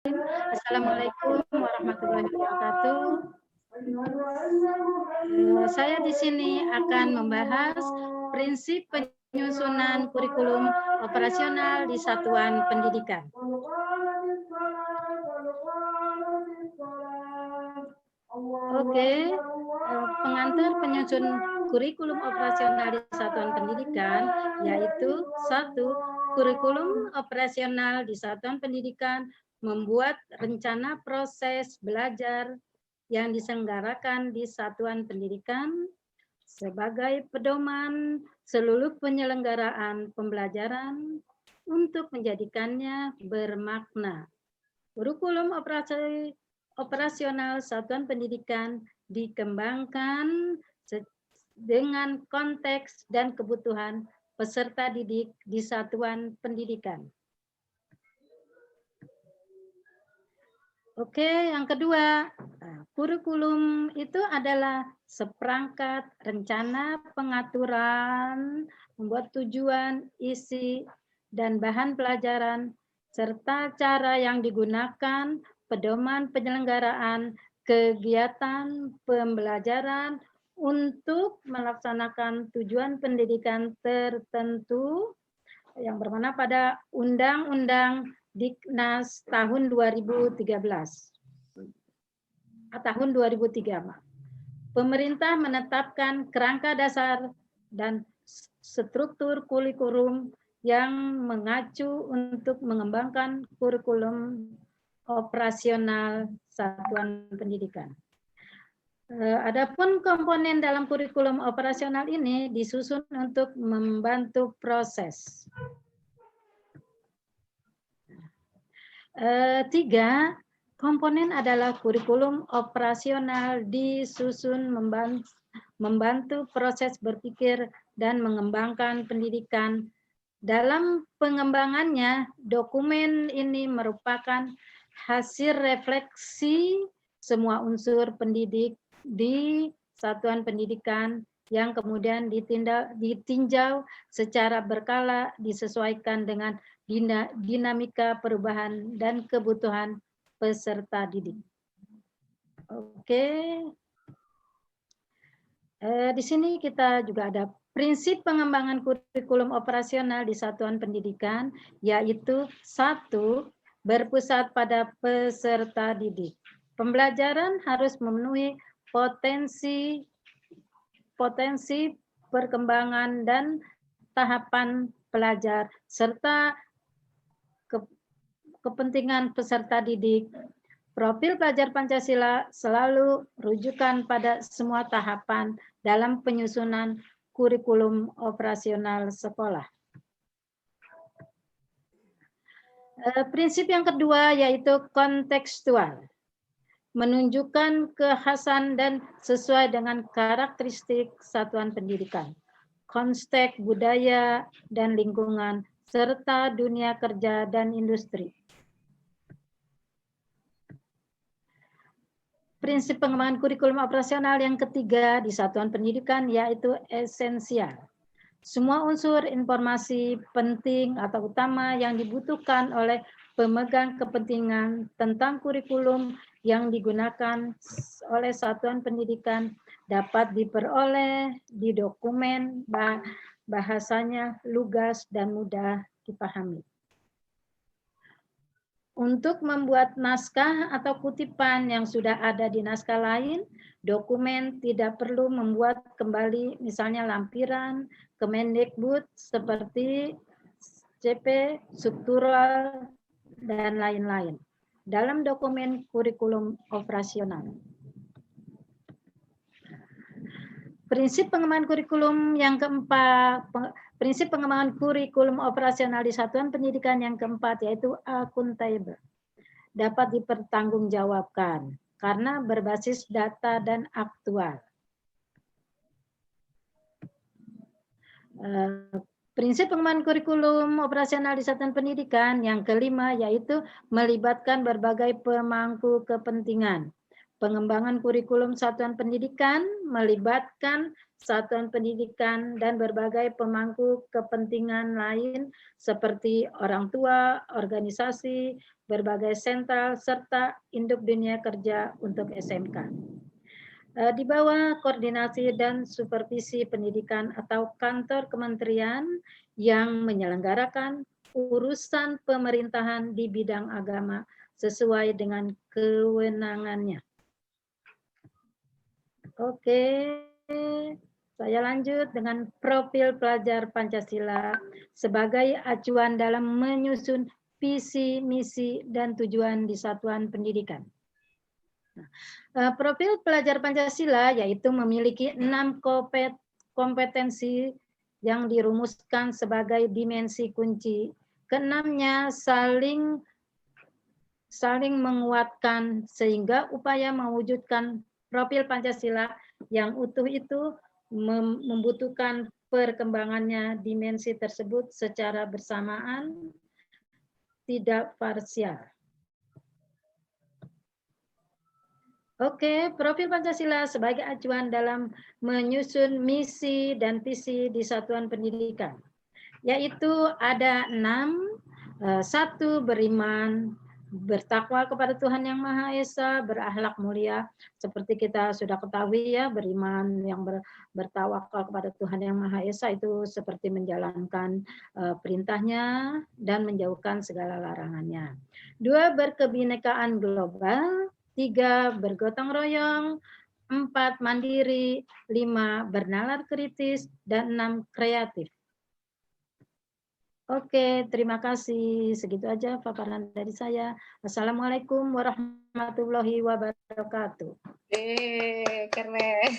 Assalamualaikum warahmatullahi wabarakatuh. Saya di sini akan membahas prinsip penyusunan kurikulum operasional di satuan pendidikan. Oke, pengantar penyusun kurikulum operasional di satuan pendidikan yaitu 1. Kurikulum operasional di satuan pendidikan membuat rencana proses belajar yang diselenggarakan di satuan pendidikan sebagai pedoman seluruh penyelenggaraan pembelajaran untuk menjadikannya bermakna. Kurikulum operasional satuan pendidikan dikembangkan dengan konteks dan kebutuhan peserta didik di satuan pendidikan. Oke, yang kedua, kurikulum itu adalah seperangkat rencana pengaturan, membuat tujuan, isi, dan bahan pelajaran, serta cara yang digunakan, pedoman penyelenggaraan kegiatan pembelajaran untuk melaksanakan tujuan pendidikan tertentu yang bermana pada Undang-Undang Diknas tahun 2013. Tahun 2003. Pemerintah menetapkan kerangka dasar dan struktur kurikulum yang mengacu untuk mengembangkan kurikulum operasional satuan pendidikan. Adapun komponen dalam kurikulum operasional ini disusun untuk membantu proses. 3. Komponen adalah kurikulum operasional disusun membantu proses berpikir dan mengembangkan pendidikan. Dalam pengembangannya, dokumen ini merupakan hasil refleksi semua unsur pendidik di satuan pendidikan yang kemudian ditinjau secara berkala disesuaikan dengan dinamika perubahan dan kebutuhan peserta didik. Oke. Di sini kita juga ada prinsip pengembangan kurikulum operasional di satuan pendidikan, yaitu 1. Berpusat pada peserta didik. Pembelajaran harus memenuhi potensi perkembangan dan tahapan pelajar serta kepentingan peserta didik. Profil pelajar Pancasila selalu rujukan pada semua tahapan dalam penyusunan kurikulum operasional sekolah. Prinsip yang kedua yaitu kontekstual. Menunjukkan kekhasan dan sesuai dengan karakteristik satuan pendidikan, konteks budaya dan lingkungan, serta dunia kerja dan industri. Prinsip pengembangan kurikulum operasional yang ketiga di satuan pendidikan yaitu esensial. Semua unsur informasi penting atau utama yang dibutuhkan oleh pemegang kepentingan tentang kurikulum yang digunakan oleh satuan pendidikan dapat diperoleh di dokumen bahasanya lugas dan mudah dipahami. Untuk membuat naskah atau kutipan yang sudah ada di naskah lain, dokumen tidak perlu membuat kembali misalnya lampiran Kemendikbud seperti CP, struktural, dan lain-lain dalam dokumen kurikulum operasional. Prinsip pengembangan kurikulum yang keempat, prinsip pengembangan kurikulum operasional di satuan pendidikan yang keempat yaitu akuntabel. Dapat dipertanggungjawabkan karena berbasis data dan aktual. Prinsip pengembangan kurikulum operasional di satuan pendidikan yang kelima yaitu melibatkan berbagai pemangku kepentingan. Pengembangan kurikulum satuan pendidikan melibatkan satuan pendidikan dan berbagai pemangku kepentingan lain seperti orang tua, organisasi, berbagai sentral, serta induk dunia kerja untuk SMK. Di bawah koordinasi dan supervisi pendidikan atau kantor kementerian yang menyelenggarakan urusan pemerintahan di bidang agama sesuai dengan kewenangannya. Oke, saya lanjut dengan profil pelajar Pancasila sebagai acuan dalam menyusun visi, misi, dan tujuan di satuan pendidikan. Profil pelajar Pancasila yaitu memiliki 6 kompetensi yang dirumuskan sebagai dimensi kunci. Keenamnya saling menguatkan sehingga upaya mewujudkan profil Pancasila yang utuh itu membutuhkan perkembangannya dimensi tersebut secara bersamaan, tidak parsial. Oke, profil Pancasila sebagai acuan dalam menyusun misi dan visi di satuan pendidikan, yaitu ada 6. 1, beriman, bertakwa kepada Tuhan Yang Maha Esa, berakhlak mulia, seperti kita sudah ketahui ya, beriman yang bertawakal kepada Tuhan Yang Maha Esa itu seperti menjalankan perintahnya dan menjauhkan segala larangannya. 2, berkebinekaan global. 3, bergotong royong. 4, mandiri. 5, bernalar kritis. Dan 6, kreatif. Oke, terima kasih. Segitu aja paparan dari saya. Assalamualaikum warahmatullahi wabarakatuh. Keren.